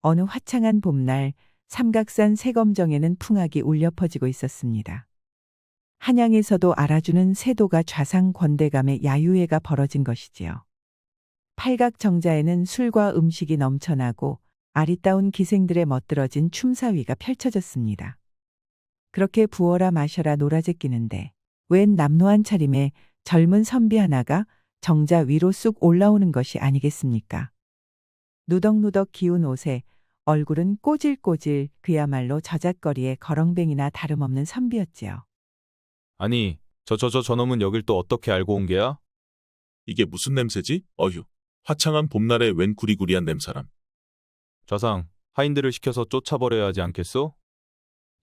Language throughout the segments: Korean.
어느 화창한 봄날 삼각산 세검정에는 풍악이 울려 퍼지고 있었습니다. 한양에서도 알아주는 세도가 좌상 권대감의 야유회가 벌어진 것이지요. 팔각 정자에는 술과 음식이 넘쳐나고 아리따운 기생들의 멋들어진 춤사위가 펼쳐졌습니다. 그렇게 부어라 마셔라 놀아제끼는데 웬 남노한 차림에 젊은 선비 하나가 정자 위로 쑥 올라오는 것이 아니겠습니까? 누덕누덕 기운 옷에 얼굴은 꼬질꼬질 그야말로 저잣거리의 거렁뱅이나 다름없는 선비였지요. 아니, 저놈은 여길 또 어떻게 알고 온 게야? 이게 무슨 냄새지? 어휴, 화창한 봄날에 웬 구리구리한 냄새람. 좌상, 하인들을 시켜서 쫓아버려야 하지 않겠소?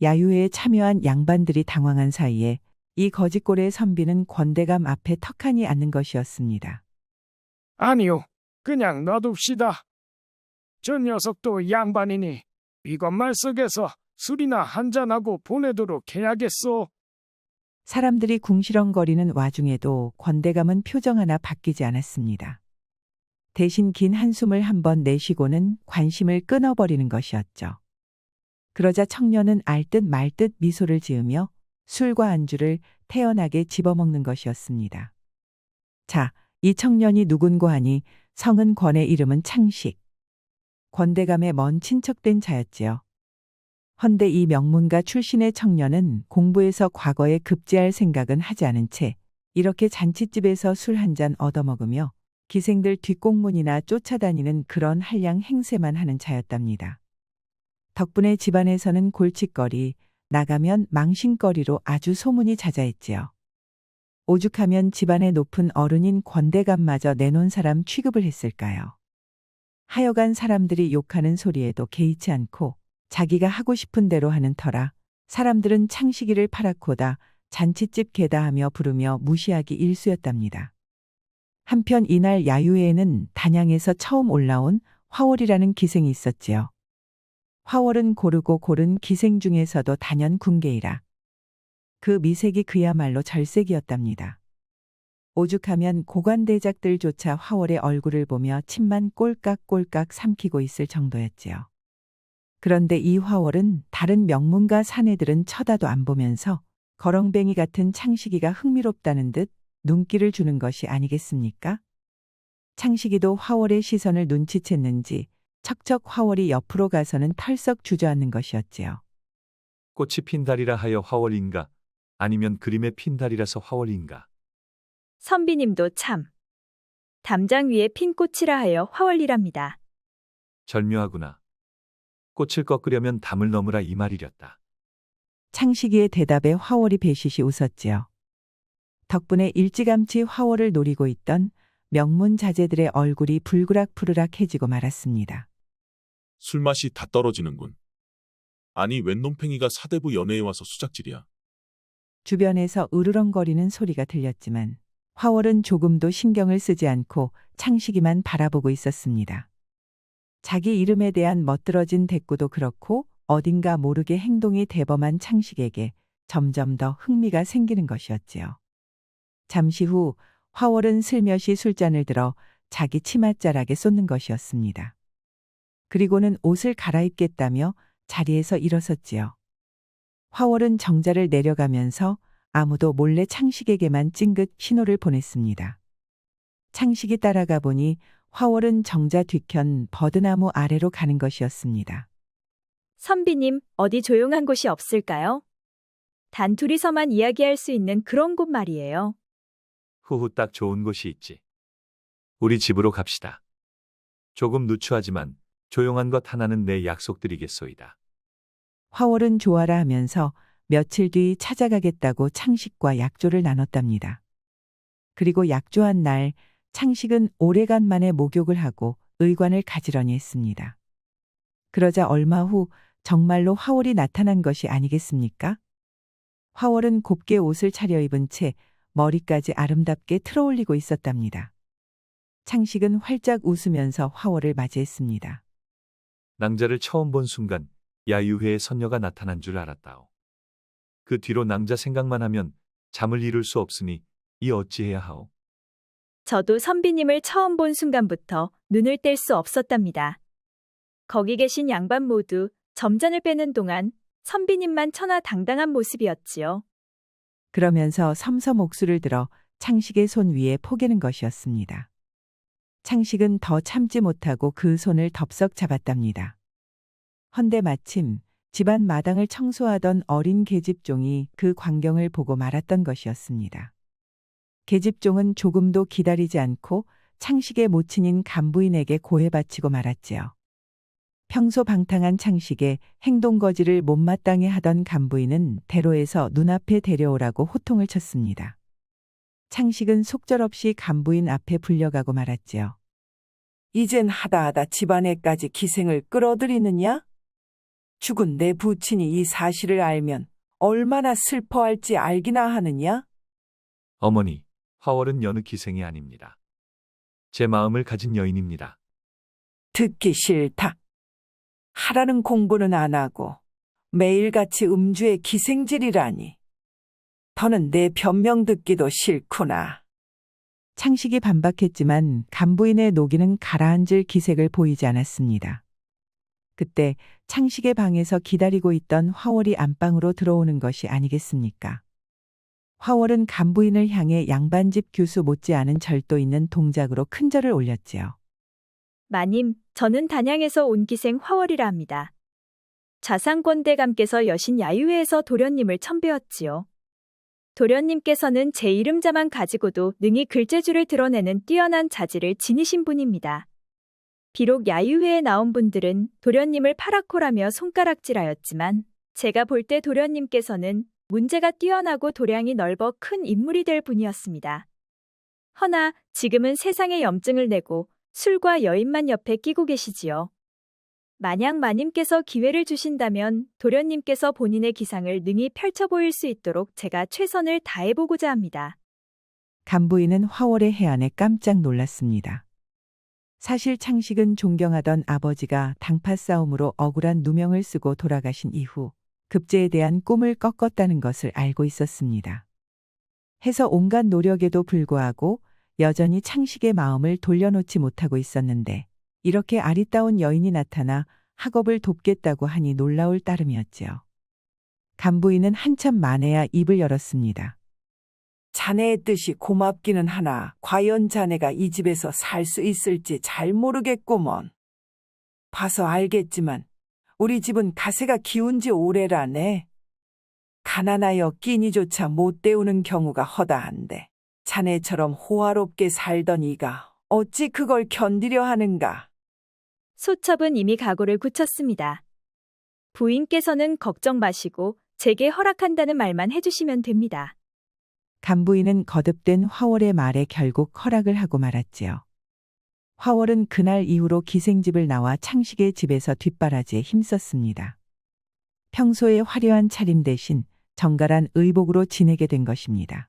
야유회에 참여한 양반들이 당황한 사이에 이 거짓골의 선비는 권대감 앞에 턱하니 앉는 것이었습니다. 아니요, 그냥 놔둡시다. 저 녀석도 양반이니 이것말 속에서 술이나 한잔하고 보내도록 해야겠소. 사람들이 궁시렁거리는 와중에도 권대감은 표정 하나 바뀌지 않았습니다. 대신 긴 한숨을 한번 내쉬고는 관심을 끊어버리는 것이었죠. 그러자 청년은 알듯 말듯 미소를 지으며 술과 안주를 태연하게 집어먹는 것이었습니다. 자, 이 청년이 누군고 하니 성은 권의 이름은 창식. 권대감의 먼 친척된 자였지요. 헌데 이 명문가 출신의 청년은 공부에서 과거에 급제할 생각은 하지 않은 채 이렇게 잔칫집에서 술 한 잔 얻어먹으며 기생들 뒷공문이나 쫓아다니는 그런 한량 행세만 하는 자였답니다. 덕분에 집안에서는 골칫거리, 나가면 망신거리로 아주 소문이 자자했지요. 오죽하면 집안의 높은 어른인 권대감마저 내놓은 사람 취급을 했을까요? 하여간 사람들이 욕하는 소리에도 개의치 않고 자기가 하고 싶은 대로 하는 터라 사람들은 창식이를 파랗고다 잔칫집 개다 하며 부르며 무시하기 일쑤였답니다. 한편 이날 야유회에는 단양에서 처음 올라온 화월이라는 기생이 있었지요. 화월은 고르고 고른 기생 중에서도 단연 군계이라 그 미색이 그야말로 절색이었답니다. 오죽하면 고관대작들조차 화월의 얼굴을 보며 침만 꼴깍꼴깍 삼키고 있을 정도였지요. 그런데 이 화월은 다른 명문가 사내들은 쳐다도 안 보면서 거렁뱅이 같은 창식이가 흥미롭다는 듯 눈길을 주는 것이 아니겠습니까? 창식이도 화월의 시선을 눈치챘는지 척척 화월이 옆으로 가서는 털썩 주저앉는 것이었지요. 꽃이 핀 달이라 하여 화월인가? 아니면 그림의 핀 달이라서 화월인가? 선비님도 참. 담장 위에 핀 꽃이라 하여 화월이랍니다. 절묘하구나. 꽃을 꺾으려면 담을 넘으라 이 말이렸다. 창식이의 대답에 화월이 배시시 웃었지요. 덕분에 일찌감치 화월을 노리고 있던 명문 자제들의 얼굴이 불그락푸르락해지고 말았습니다. 술맛이 다 떨어지는군. 아니 웬 놈팽이가 사대부 연회에 와서 수작질이야. 주변에서 으르렁거리는 소리가 들렸지만 화월은 조금도 신경을 쓰지 않고 창식이만 바라보고 있었습니다. 자기 이름에 대한 멋들어진 대꾸도 그렇고 어딘가 모르게 행동이 대범한 창식에게 점점 더 흥미가 생기는 것이었지요. 잠시 후 화월은 슬며시 술잔을 들어 자기 치맛자락에 쏟는 것이었습니다. 그리고는 옷을 갈아입겠다며 자리에서 일어섰지요. 화월은 정자를 내려가면서 아무도 몰래 창식에게만 찡긋 신호를 보냈습니다. 창식이 따라가 보니 화월은 정자 뒤편 버드나무 아래로 가는 것이었습니다. 선비님, 어디 조용한 곳이 없을까요? 단 둘이서만 이야기할 수 있는 그런 곳 말이에요. 후후 딱 좋은 곳이 있지. 우리 집으로 갑시다. 조금 누추하지만 조용한 것 하나는 내 약속드리겠소이다. 화월은 좋아라 하면서 며칠 뒤 찾아가겠다고 창식과 약조를 나눴답니다. 그리고 약조한 날 창식은 오래간만에 목욕을 하고 의관을 가지런히 했습니다. 그러자 얼마 후 정말로 화월이 나타난 것이 아니겠습니까? 화월은 곱게 옷을 차려입은 채 머리까지 아름답게 틀어올리고 있었답니다. 창식은 활짝 웃으면서 화월을 맞이했습니다. 낭자를 처음 본 순간 야유회의 선녀가 나타난 줄 알았다오. 그 뒤로 낭자 생각만 하면 잠을 이룰 수 없으니 이 어찌해야 하오? 저도 선비님을 처음 본 순간부터 눈을 뗄 수 없었답니다. 거기 계신 양반 모두 점잔을 빼는 동안 선비님만 천하당당한 모습이었지요. 그러면서 섬섬 옥수를 들어 창식의 손 위에 포개는 것이었습니다. 창식은 더 참지 못하고 그 손을 덥석 잡았답니다. 헌데 마침 집안 마당을 청소하던 어린 계집종이 그 광경을 보고 말았던 것이었습니다. 계집종은 조금도 기다리지 않고 창식의 모친인 간부인에게 고해 바치고 말았지요. 평소 방탕한 창식의 행동거지를 못마땅해 하던 간부인은 대로에서 눈앞에 데려오라고 호통을 쳤습니다. 창식은 속절없이 간부인 앞에 불려가고 말았지요. 이젠 하다하다 집안에까지 기생을 끌어들이느냐? 죽은 내 부친이 이 사실을 알면 얼마나 슬퍼할지 알기나 하느냐? 어머니, 화월은 여느 기생이 아닙니다. 제 마음을 가진 여인입니다. 듣기 싫다. 하라는 공부는 안 하고 매일같이 음주의 기생질이라니. 더는 내 변명 듣기도 싫구나. 창식이 반박했지만 간부인의 노기는 가라앉을 기색을 보이지 않았습니다. 그때 창식의 방에서 기다리고 있던 화월이 안방으로 들어오는 것이 아니겠습니까? 화월은 간부인을 향해 양반집 교수 못지않은 절도 있는 동작으로 큰절을 올렸지요. 마님, 저는 단양에서 온 기생 화월이라 합니다. 좌상권대감께서 여신 야유회에서 도련님을 첨배했지요. 도련님께서는 제 이름자만 가지고도 능히 글재주를 드러내는 뛰어난 자질을 지니신 분입니다. 비록 야유회에 나온 분들은 도련님을 파랗고라며 손가락질하였지만 제가 볼 때 도련님께서는 문제가 뛰어나고 도량이 넓어 큰 인물이 될 분이었습니다. 허나 지금은 세상에 염증을 내고 술과 여인만 옆에 끼고 계시지요. 만약 마님께서 기회를 주신다면 도련님께서 본인의 기상을 능히 펼쳐 보일 수 있도록 제가 최선을 다해보고자 합니다. 간부인은 화월의 해안에 깜짝 놀랐습니다. 사실 창식은 존경하던 아버지가 당파 싸움으로 억울한 누명을 쓰고 돌아가신 이후 급제에 대한 꿈을 꺾었다는 것을 알고 있었습니다. 해서 온갖 노력에도 불구하고 여전히 창식의 마음을 돌려놓지 못하고 있었는데 이렇게 아리따운 여인이 나타나 학업을 돕겠다고 하니 놀라울 따름이었지요. 간부인은 한참 만에야 입을 열었습니다. 자네의 뜻이 고맙기는 하나 과연 자네가 이 집에서 살 수 있을지 잘 모르겠구먼. 봐서 알겠지만 우리 집은 가세가 기운 지 오래라네. 가난하여 끼니조차 못 때우는 경우가 허다한데 자네처럼 호화롭게 살던 이가 어찌 그걸 견디려 하는가. 소첩은 이미 각오를 굳혔습니다. 부인께서는 걱정 마시고 제게 허락한다는 말만 해주시면 됩니다. 간부인은 거듭된 화월의 말에 결국 허락을 하고 말았지요. 화월은 그날 이후로 기생집을 나와 창식의 집에서 뒷바라지에 힘썼습니다. 평소의 화려한 차림 대신 정갈한 의복으로 지내게 된 것입니다.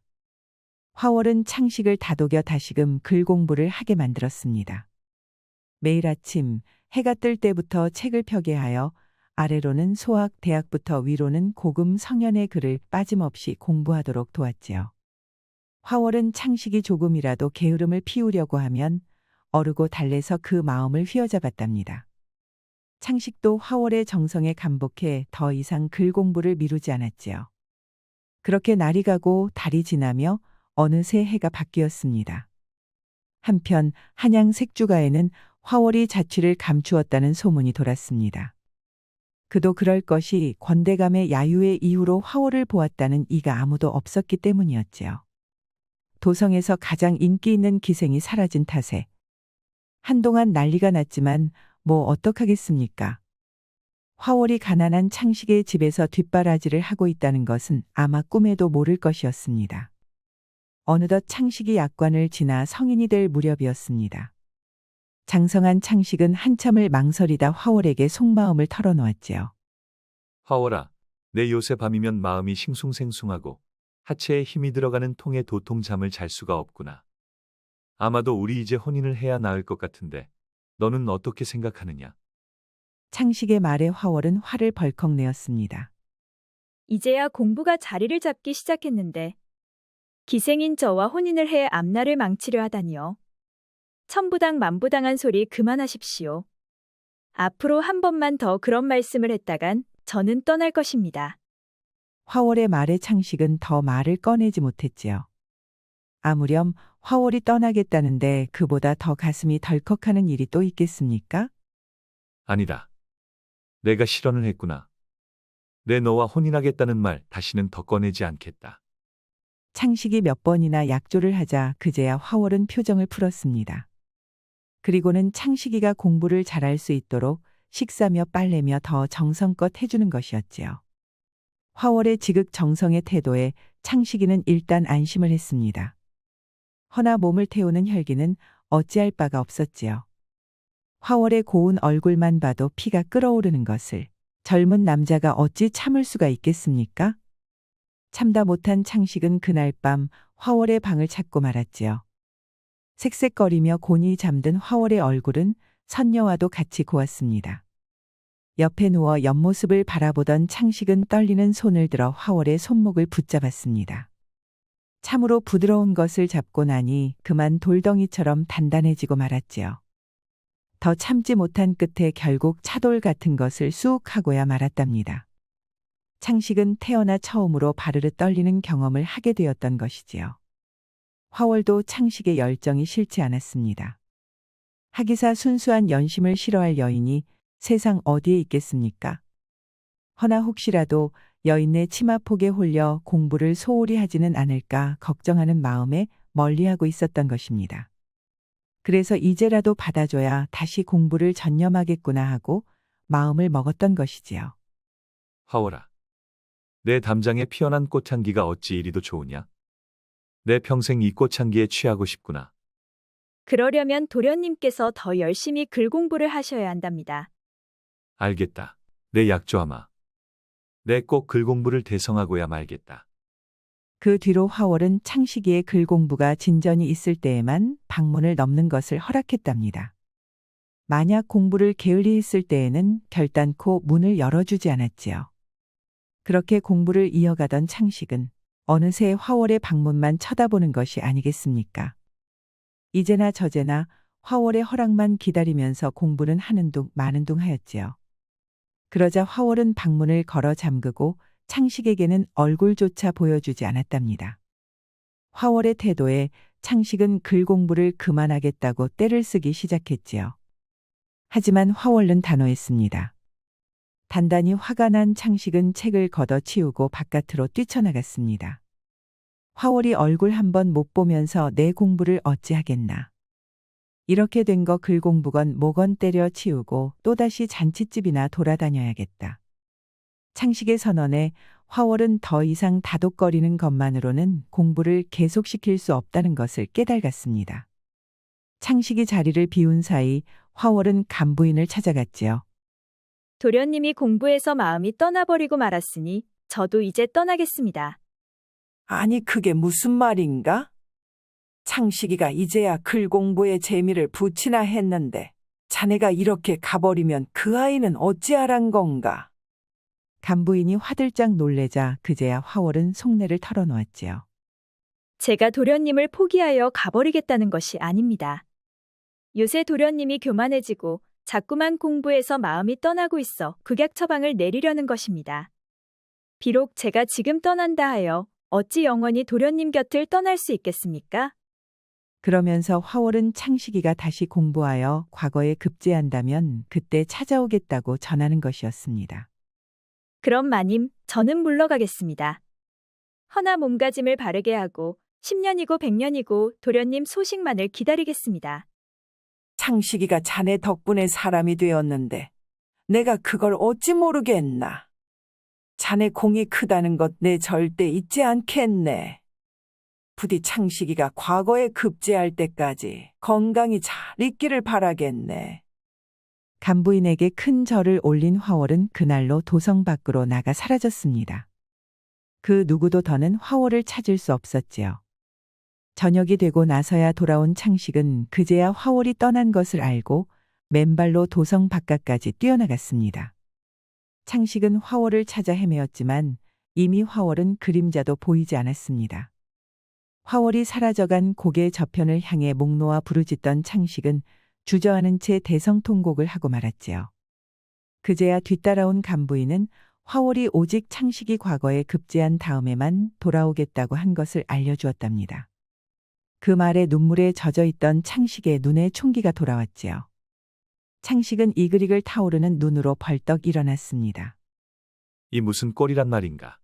화월은 창식을 다독여 다시금 글 공부를 하게 만들었습니다. 매일 아침 해가 뜰 때부터 책을 펴게 하여 아래로는 소학, 대학부터 위로는 고금 성현의 글을 빠짐없이 공부하도록 도왔지요. 화월은 창식이 조금이라도 게으름을 피우려고 하면 어르고 달래서 그 마음을 휘어잡았답니다. 창식도 화월의 정성에 감복해 더 이상 글 공부를 미루지 않았지요. 그렇게 날이 가고 달이 지나며 어느새 해가 바뀌었습니다. 한편 한양 색주가에는 화월이 자취를 감추었다는 소문이 돌았습니다. 그도 그럴 것이 권대감의 야유회 이후로 화월을 보았다는 이가 아무도 없었기 때문이었지요. 도성에서 가장 인기 있는 기생이 사라진 탓에 한동안 난리가 났지만 뭐 어떡하겠습니까? 화월이 가난한 창식의 집에서 뒷바라지를 하고 있다는 것은 아마 꿈에도 모를 것이었습니다. 어느덧 창식이 약관을 지나 성인이 될 무렵이었습니다. 장성한 창식은 한참을 망설이다 화월에게 속마음을 털어놓았지요. 화월아, 내 요새 밤이면 마음이 싱숭생숭하고 하체에 힘이 들어가는 통에 도통 잠을 잘 수가 없구나. 아마도 우리 이제 혼인을 해야 나을 것 같은데 너는 어떻게 생각하느냐? 창식의 말에 화월은 화를 벌컥 내었습니다. 이제야 공부가 자리를 잡기 시작했는데 기생인 저와 혼인을 해 앞날을 망치려 하다니요. 천부당 만부당한 소리 그만하십시오. 앞으로 한 번만 더 그런 말씀을 했다간 저는 떠날 것입니다. 화월의 말에 창식은 더 말을 꺼내지 못했지요. 아무렴 화월이 떠나겠다는데 그보다 더 가슴이 덜컥하는 일이 또 있겠습니까? 아니다. 내가 실언을 했구나. 내 너와 혼인하겠다는 말 다시는 더 꺼내지 않겠다. 창식이 몇 번이나 약조를 하자 그제야 화월은 표정을 풀었습니다. 그리고는 창식이가 공부를 잘할 수 있도록 식사며 빨래며 더 정성껏 해주는 것이었지요. 화월의 지극정성의 태도에 창식이는 일단 안심을 했습니다. 허나 몸을 태우는 혈기는 어찌할 바가 없었지요. 화월의 고운 얼굴만 봐도 피가 끓어오르는 것을 젊은 남자가 어찌 참을 수가 있겠습니까? 참다 못한 창식은 그날 밤 화월의 방을 찾고 말았지요. 색색거리며 곤히 잠든 화월의 얼굴은 선녀와도 같이 고왔습니다. 옆에 누워 옆모습을 바라보던 창식은 떨리는 손을 들어 화월의 손목을 붙잡았습니다. 참으로 부드러운 것을 잡고 나니 그만 돌덩이처럼 단단해지고 말았지요. 더 참지 못한 끝에 결국 차돌 같은 것을 쑥 하고야 말았답니다. 창식은 태어나 처음으로 바르르 떨리는 경험을 하게 되었던 것이지요. 화월도 창식의 열정이 싫지 않았습니다. 하기사 순수한 연심을 싫어할 여인이 세상 어디에 있겠습니까? 허나 혹시라도 여인의 치마폭에 홀려 공부를 소홀히 하지는 않을까 걱정하는 마음에 멀리하고 있었던 것입니다. 그래서 이제라도 받아줘야 다시 공부를 전념하겠구나 하고 마음을 먹었던 것이지요. 화월아. 내 담장에 피어난 꽃향기가 어찌 이리도 좋으냐? 내 평생 이 꽃향기에 취하고 싶구나. 그러려면 도련님께서 더 열심히 글 공부를 하셔야 한답니다. 알겠다. 내 약조하마. 내 꼭 글 공부를 대성하고야 말겠다. 그 뒤로 화월은 창식이의 글 공부가 진전이 있을 때에만 방문을 넘는 것을 허락했답니다. 만약 공부를 게을리 했을 때에는 결단코 문을 열어주지 않았지요. 그렇게 공부를 이어가던 창식은 어느새 화월의 방문만 쳐다보는 것이 아니겠습니까? 이제나 저제나 화월의 허락만 기다리면서 공부는 하는 둥 마는 둥 하였지요. 그러자 화월은 방문을 걸어 잠그고 창식에게는 얼굴조차 보여주지 않았답니다. 화월의 태도에 창식은 글 공부를 그만하겠다고 떼를 쓰기 시작했지요. 하지만 화월은 단호했습니다. 단단히 화가 난 창식은 책을 걷어치우고 바깥으로 뛰쳐나갔습니다. 화월이 얼굴 한번 못 보면서 내 공부를 어찌하겠나. 이렇게 된 거 글 공부건 뭐건 때려치우고 또다시 잔칫집이나 돌아다녀야겠다. 창식의 선언에 화월은 더 이상 다독거리는 것만으로는 공부를 계속시킬 수 없다는 것을 깨달았습니다. 창식이 자리를 비운 사이 화월은 간부인을 찾아갔지요. 도련님이 공부에서 마음이 떠나버리고 말았으니 저도 이제 떠나겠습니다. 아니 그게 무슨 말인가? 창식이가 이제야 글 공부에 재미를 붙이나 했는데 자네가 이렇게 가버리면 그 아이는 어찌하란 건가? 간부인이 화들짝 놀래자 그제야 화월은 속내를 털어놓았지요. 제가 도련님을 포기하여 가버리겠다는 것이 아닙니다. 요새 도련님이 교만해지고 자꾸만 공부에서 마음이 떠나고 있어 극약 처방을 내리려는 것입니다. 비록 제가 지금 떠난다 하여 어찌 영원히 도련님 곁을 떠날 수 있겠습니까? 그러면서 화월은 창식이가 다시 공부하여 과거에 급제한다면 그때 찾아오겠다고 전하는 것이었습니다. 그럼 마님, 저는 물러가겠습니다. 허나 몸가짐을 바르게 하고 10년이고 100년이고 도련님 소식만을 기다리겠습니다. 창식이가 자네 덕분에 사람이 되었는데 내가 그걸 어찌 모르겠나. 자네 공이 크다는 것 내 절대 잊지 않겠네. 부디 창식이가 과거에 급제할 때까지 건강히 잘 있기를 바라겠네. 간부인에게 큰 절을 올린 화월은 그날로 도성 밖으로 나가 사라졌습니다. 그 누구도 더는 화월을 찾을 수 없었지요. 저녁이 되고 나서야 돌아온 창식은 그제야 화월이 떠난 것을 알고 맨발로 도성 바깥까지 뛰어나갔습니다. 창식은 화월을 찾아 헤매었지만 이미 화월은 그림자도 보이지 않았습니다. 화월이 사라져간 고개 저편을 향해 목 놓아 부르짖던 창식은 주저하는 채 대성통곡을 하고 말았지요. 그제야 뒤따라온 간부인은 화월이 오직 창식이 과거에 급제한 다음에만 돌아오겠다고 한 것을 알려주었답니다. 그 말에 눈물에 젖어 있던 창식의 눈에 총기가 돌아왔지요. 창식은 이글이글 타오르는 눈으로 벌떡 일어났습니다. 이 무슨 꼴이란 말인가?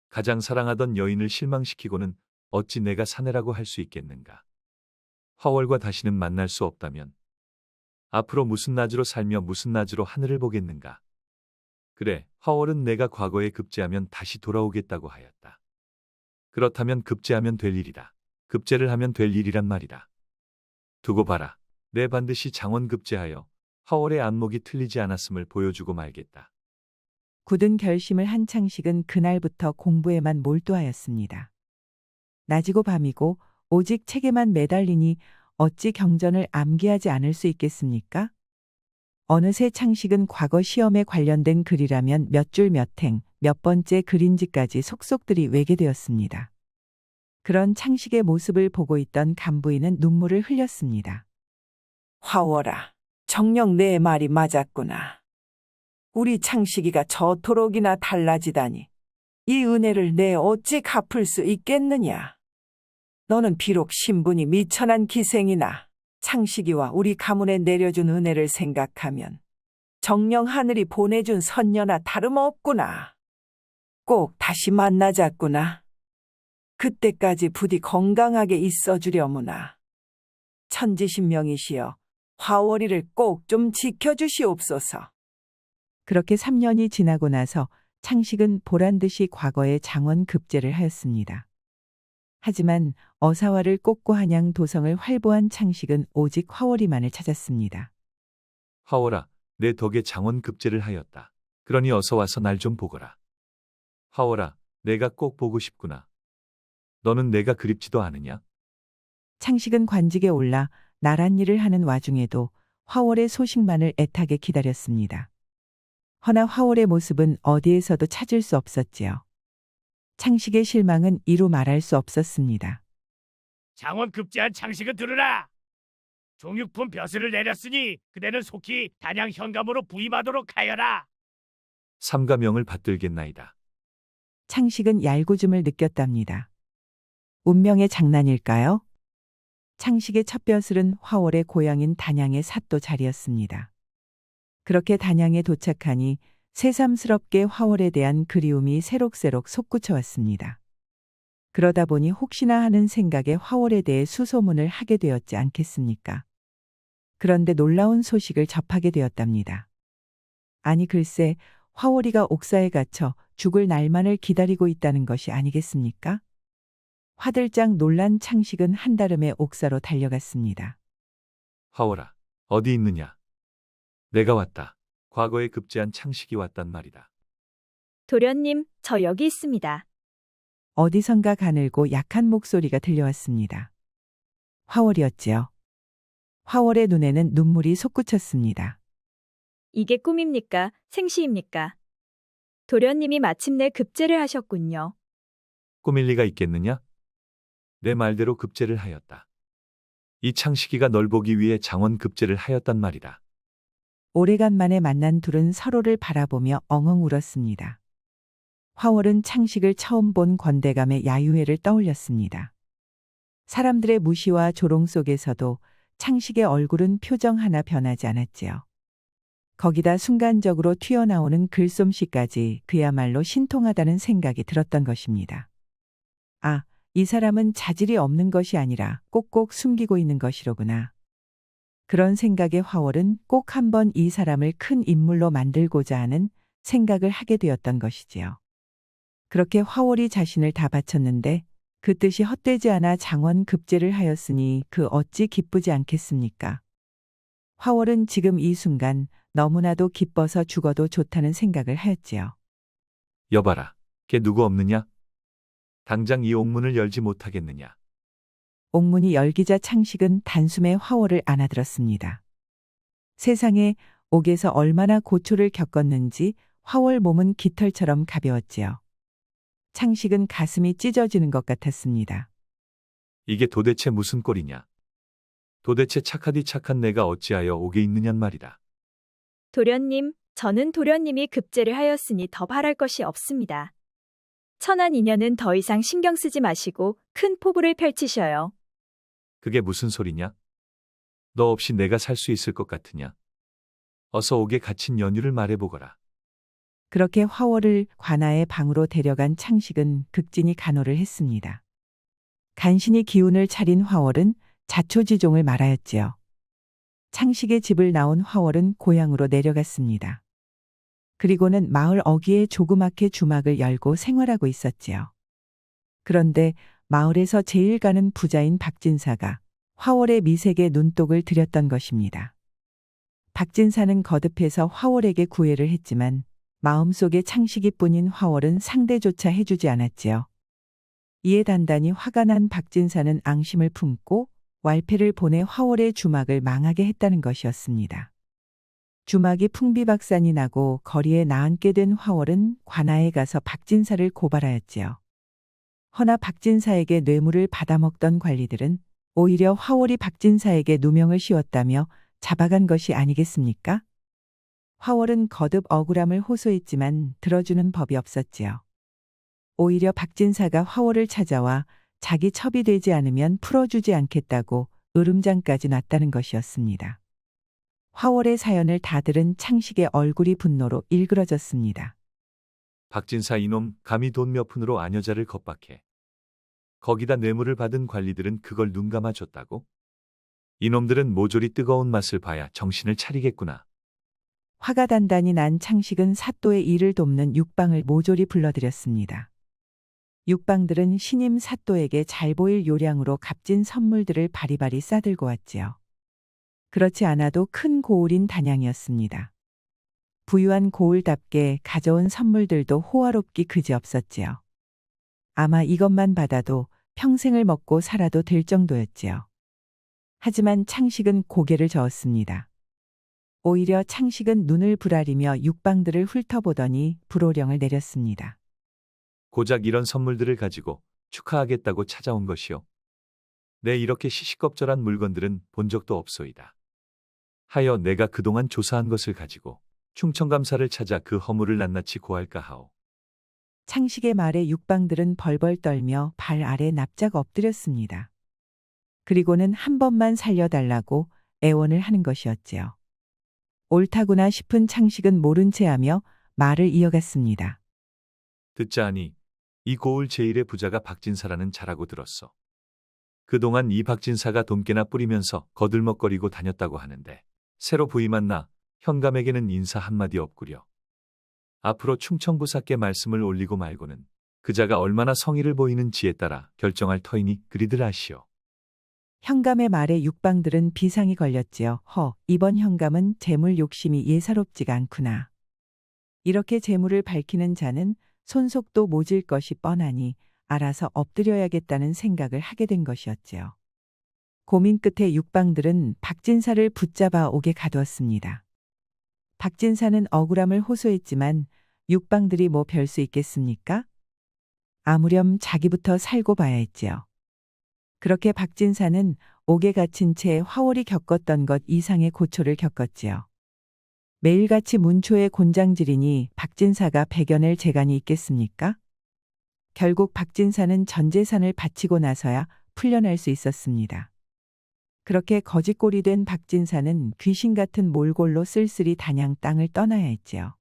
가장 사랑하던 여인을 실망시키고는 어찌 내가 사내라고 할 수 있겠는가? 화월과 다시는 만날 수 없다면 앞으로 무슨 낯으로 살며 무슨 낯으로 하늘을 보겠는가? 그래, 화월은 내가 과거에 급제하면 다시 돌아오겠다고 하였다. 그렇다면 급제하면 될 일이다. 급제를 하면 될 일이란 말이다. 두고 봐라. 내 반드시 장원 급제하여 화월의 안목이 틀리지 않았음을 보여주고 말겠다. 굳은 결심을 한 창식은 그날부터 공부에만 몰두하였습니다. 낮이고 밤이고 오직 책에만 매달리니 어찌 경전을 암기하지 않을 수 있겠습니까? 어느새 창식은 과거 시험에 관련된 글이라면 몇 줄 몇 행, 몇 번째 글인지까지 속속들이 외게 되었습니다. 그런 창식의 모습을 보고 있던 간부인은 눈물을 흘렸습니다. 화월아, 정녕 내 말이 맞았구나. 우리 창식이가 저토록이나 달라지다니. 이 은혜를 내 어찌 갚을 수 있겠느냐. 너는 비록 신분이 미천한 기생이나 창식이와 우리 가문에 내려준 은혜를 생각하면 정녕 하늘이 보내준 선녀나 다름없구나. 꼭 다시 만나자꾸나. 그때까지 부디 건강하게 있어주려무나. 천지신명이시여 화월이를 꼭 좀 지켜주시옵소서. 그렇게 3년이 지나고 나서 창식은 보란듯이 과거의 장원 급제를 하였습니다. 하지만 어사화를 꽂고 한양 도성을 활보한 창식은 오직 화월이만을 찾았습니다. 화월아, 내 덕에 장원 급제를 하였다. 그러니 어서 와서 날 좀 보거라. 화월아, 내가 꼭 보고 싶구나. 너는 내가 그립지도 않으냐? 창식은 관직에 올라 나란 일을 하는 와중에도 화월의 소식만을 애타게 기다렸습니다. 허나 화월의 모습은 어디에서도 찾을 수 없었지요. 창식의 실망은 이루 말할 수 없었습니다. 장원 급제한 창식은 들으라. 종육품 벼슬을 내렸으니 그대는 속히 단양 현감으로 부임하도록 하여라. 삼가명을 받들겠나이다. 창식은 얄궂음을 느꼈답니다. 운명의 장난일까요? 창식의 첫 벼슬은 화월의 고향인 단양의 사또 자리였습니다. 그렇게 단양에 도착하니 새삼스럽게 화월에 대한 그리움이 새록새록 솟구쳐왔습니다. 그러다 보니 혹시나 하는 생각에 화월에 대해 수소문을 하게 되었지 않겠습니까? 그런데 놀라운 소식을 접하게 되었답니다. 아니 글쎄 화월이가 옥사에 갇혀 죽을 날만을 기다리고 있다는 것이 아니겠습니까? 화들짝 놀란 창식은 한달음에 옥사로 달려갔습니다. 화월아, 어디 있느냐? 내가 왔다. 과거에 급제한 창식이 왔단 말이다. 도련님, 저 여기 있습니다. 어디선가 가늘고 약한 목소리가 들려왔습니다. 화월이었지요. 화월의 눈에는 눈물이 솟구쳤습니다. 이게 꿈입니까? 생시입니까? 도련님이 마침내 급제를 하셨군요. 꾸밀 리가 있겠느냐? 내 말대로 급제를 하였다. 이 창식이가 널 보기 위해 장원 급제를 하였단 말이다. 오래간만에 만난 둘은 서로를 바라보며 엉엉 울었습니다. 화월은 창식을 처음 본 권대감의 야유회를 떠올렸습니다. 사람들의 무시와 조롱 속에서도 창식의 얼굴은 표정 하나 변하지 않았지요. 거기다 순간적으로 튀어나오는 글솜씨까지 그야말로 신통하다는 생각이 들었던 것입니다. 아, 이 사람은 자질이 없는 것이 아니라 꼭꼭 숨기고 있는 것이로구나. 그런 생각에 화월은 꼭 한번 이 사람을 큰 인물로 만들고자 하는 생각을 하게 되었던 것이지요. 그렇게 화월이 자신을 다 바쳤는데 그 뜻이 헛되지 않아 장원 급제를 하였으니 그 어찌 기쁘지 않겠습니까? 화월은 지금 이 순간 너무나도 기뻐서 죽어도 좋다는 생각을 하였지요. 여봐라, 걔 누구 없느냐? 당장 이 옥문을 열지 못하겠느냐? 옥문이 열기자 창식은 단숨에 화월을 안아들었습니다. 세상에 옥에서 얼마나 고초를 겪었는지 화월 몸은 깃털처럼 가벼웠지요. 창식은 가슴이 찢어지는 것 같았습니다. 이게 도대체 무슨 꼴이냐? 도대체 착하디 착한 내가 어찌하여 옥에 있느냔 말이다. 도련님, 저는 도련님이 급제를 하였으니 더 바랄 것이 없습니다. 천한 인연은 더 이상 신경 쓰지 마시고 큰 포부를 펼치셔요. 그게 무슨 소리냐? 너 없이 내가 살 수 있을 것 같으냐? 어서 옥에 갇힌 연유를 말해보거라. 그렇게 화월을 관아의 방으로 데려간 창식은 극진히 간호를 했습니다. 간신히 기운을 차린 화월은 자초지종을 말하였지요. 창식의 집을 나온 화월은 고향으로 내려갔습니다. 그리고는 마을 어귀에 조그맣게 주막을 열고 생활하고 있었지요. 그런데 마을에서 제일 가는 부자인 박진사가 화월의 미색에 눈독을 들였던 것입니다. 박진사는 거듭해서 화월에게 구애를 했지만 마음속에 창식이뿐인 화월은 상대조차 해주지 않았지요. 이에 단단히 화가 난 박진사는 앙심을 품고 왈패를 보내 화월의 주막을 망하게 했다는 것이었습니다. 주막이 풍비박산이 나고 거리에 나앉게 된 화월은 관아에 가서 박진사를 고발하였지요. 허나 박진사에게 뇌물을 받아먹던 관리들은 오히려 화월이 박진사에게 누명을 씌웠다며 잡아간 것이 아니겠습니까? 화월은 거듭 억울함을 호소했지만 들어주는 법이 없었지요. 오히려 박진사가 화월을 찾아와 자기 첩이 되지 않으면 풀어주지 않겠다고 으름장까지 놨다는 것이었습니다. 화월의 사연을 다 들은 창식의 얼굴이 분노로 일그러졌습니다. 박진사 이놈 감히 돈 몇 푼으로 아녀자를 겁박해. 거기다 뇌물을 받은 관리들은 그걸 눈감아 줬다고? 이놈들은 모조리 뜨거운 맛을 봐야 정신을 차리겠구나. 화가 단단히 난 창식은 사또의 일을 돕는 육방을 모조리 불러들였습니다. 육방들은 신임 사또에게 잘 보일 요량으로 값진 선물들을 바리바리 싸들고 왔지요. 그렇지 않아도 큰 고을인 단양이었습니다. 부유한 고을답게 가져온 선물들도 호화롭기 그지없었지요. 아마 이것만 받아도 평생을 먹고 살아도 될 정도였지요. 하지만 창식은 고개를 저었습니다. 오히려 창식은 눈을 부라리며 육방들을 훑어보더니 불호령을 내렸습니다. 고작 이런 선물들을 가지고 축하하겠다고 찾아온 것이요. 내 이렇게 시시껍절한 물건들은 본 적도 없소이다. 하여 내가 그동안 조사한 것을 가지고 충청감사를 찾아 그 허물을 낱낱이 고할까 하오. 창식의 말에 육방들은 벌벌 떨며 발 아래 납작 엎드렸습니다. 그리고는 한 번만 살려달라고 애원을 하는 것이었지요. 옳다구나 싶은 창식은 모른 체하며 말을 이어갔습니다. 듣자하니 이 고을 제1의 부자가 박진사라는 자라고 들었어. 그동안 이 박진사가 돈깨나 뿌리면서 거들먹거리고 다녔다고 하는데 새로 부임한 나 현감에게는 인사 한마디 없구려. 앞으로 충청부사께 말씀을 올리고 말고는 그자가 얼마나 성의를 보이는지에 따라 결정할 터이니 그리들 아시오. 현감의 말에 육방들은 비상이 걸렸지요. 이번 현감은 재물 욕심이 예사롭지가 않구나. 이렇게 재물을 밝히는 자는 손속도 모질 것이 뻔하니 알아서 엎드려야겠다는 생각을 하게 된 것이었지요. 고민 끝에 육방들은 박진사를 붙잡아 옥에 가두었습니다. 박진사는 억울함을 호소했지만 육방들이 뭐 별 수 있겠습니까? 아무렴 자기부터 살고 봐야 했지요. 그렇게 박진사는 옥에 갇힌 채 화월이 겪었던 것 이상의 고초를 겪었지요. 매일같이 문초에 곤장지리니 박진사가 배겨낼 재간이 있겠습니까? 결국 박진사는 전 재산을 바치고 나서야 풀려날 수 있었습니다. 그렇게 거짓골이 된 박진사는 귀신 같은 몰골로 쓸쓸히 단양 땅을 떠나야 했지요.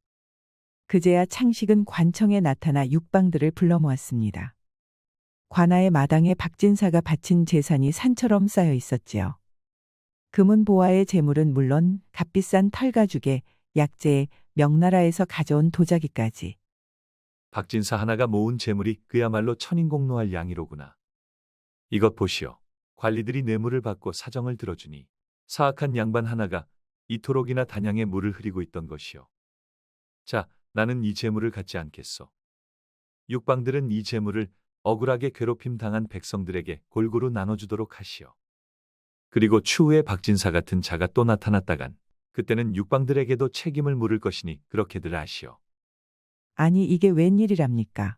그제야 창식은 관청에 나타나 육방들을 불러 모았습니다. 관아의 마당에 박진사가 바친 재산이 산처럼 쌓여 있었지요. 금은 보화의 재물은 물론 값비싼 털가죽에 약재에 명나라에서 가져온 도자기까지. 박진사 하나가 모은 재물이 그야말로 천인공노할 양이로구나. 이것 보시오. 관리들이 뇌물을 받고 사정을 들어주니 사악한 양반 하나가 이토록이나 단양에 물을 흐리고 있던 것이오. 자, 나는 이 재물을 갖지 않겠소. 육방들은 이 재물을 억울하게 괴롭힘 당한 백성들에게 골고루 나눠주도록 하시오. 그리고 추후에 박진사 같은 자가 또 나타났다간 그때는 육방들에게도 책임을 물을 것이니 그렇게들 하시오. 아니 이게 웬일이랍니까?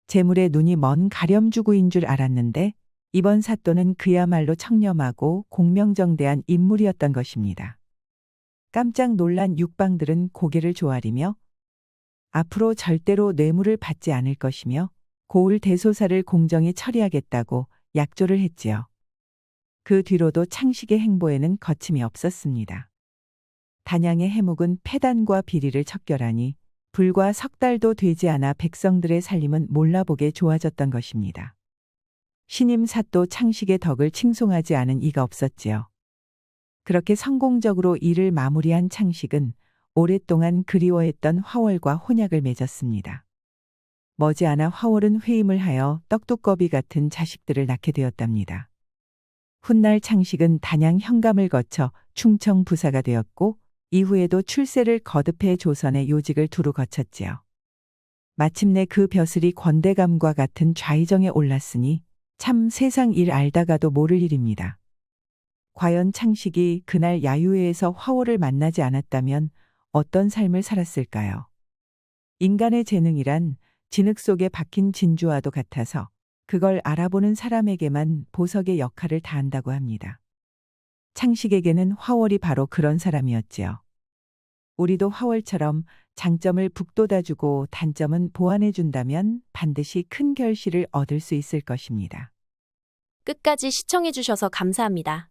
재물에 눈이 먼 가렴주구인 줄 알았는데 이번 사또는 그야말로 청렴하고 공명정대한 인물이었던 것입니다. 깜짝 놀란 육방들은 고개를 조아리며 앞으로 절대로 뇌물을 받지 않을 것이며 고을 대소사를 공정히 처리하겠다고 약조를 했지요. 그 뒤로도 창식의 행보에는 거침이 없었습니다. 단양의 해묵은 패단과 비리를 척결하니 불과 석 달도 되지 않아 백성들의 살림은 몰라보게 좋아졌던 것입니다. 신임 사또 창식의 덕을 칭송하지 않은 이가 없었지요. 그렇게 성공적으로 일을 마무리한 창식은 오랫동안 그리워했던 화월과 혼약을 맺었습니다. 머지않아 화월은 회임을 하여 떡두꺼비 같은 자식들을 낳게 되었답니다. 훗날 창식은 단양 현감을 거쳐 충청 부사가 되었고 이후에도 출세를 거듭해 조선의 요직을 두루 거쳤지요. 마침내 그 벼슬이 권대감과 같은 좌의정에 올랐으니 참 세상 일 알다가도 모를 일입니다. 과연 창식이 그날 야유회에서 화월을 만나지 않았다면 어떤 삶을 살았을까요? 인간의 재능이란 진흙 속에 박힌 진주와도 같아서 그걸 알아보는 사람에게만 보석의 역할을 다한다고 합니다. 창식에게는 화월이 바로 그런 사람이었지요. 우리도 화월처럼 장점을 북돋아주고 단점은 보완해준다면 반드시 큰 결실을 얻을 수 있을 것입니다. 끝까지 시청해주셔서 감사합니다.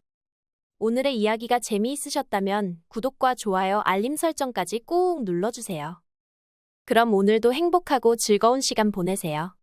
오늘의 이야기가 재미있으셨다면 구독과 좋아요, 알림 설정까지 꾹 눌러주세요. 그럼 오늘도 행복하고 즐거운 시간 보내세요.